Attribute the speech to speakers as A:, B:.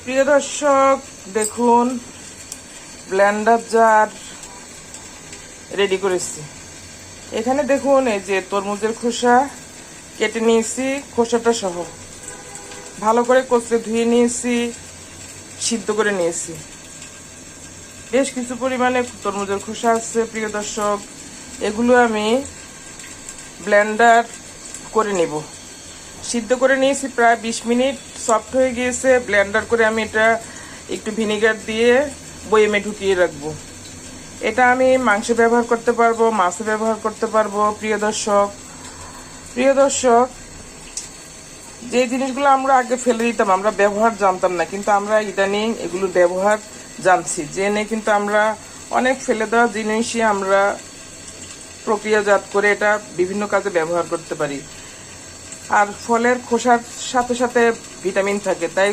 A: প্রিয় দর্শক দেখুন, ব্লেন্ডার জার রেডি করেছি। এখানে দেখুন এই যে তরমুজের খোসা কেটে নিয়েছি, খোসাটা সহ ভালো করে কচলে ধুয়ে নিয়েছি, সিদ্ধ করে নিয়েছি। বেশ কিছু পরিমাণে তরমুজের খোসা আছে প্রিয় দর্শক, এগুলো আমি ব্লেন্ডার করে নেব। সিদ্ধ করে নিয়েছি প্রায় 20 মিনিট, সফট হয়ে গিয়েছে। ব্লেন্ডার করে আমি এটা একটু ভিনেগার দিয়ে বয়েমে ঢুকিয়ে রাখবো। এটা আমি মাংসে ব্যবহার করতে পারবো, মাছে ব্যবহার করতে পারবো। প্রিয় দর্শক, যে জিনিসগুলো আমরা আগে ফেলে দিতাম, আমরা ব্যবহার জানতাম না, কিন্তু আমরা ইদানিং এগুলো ব্যবহার জানছি। জেনে কিন্তু আমরা অনেক ফেলে দেওয়া জিনিসই আমরা প্রক্রিয়াজাত করে এটা বিভিন্ন কাজে ব্যবহার করতে পারি। আর ফলের খোসার সাথে সাথে ভিটামিন থাকে, তাই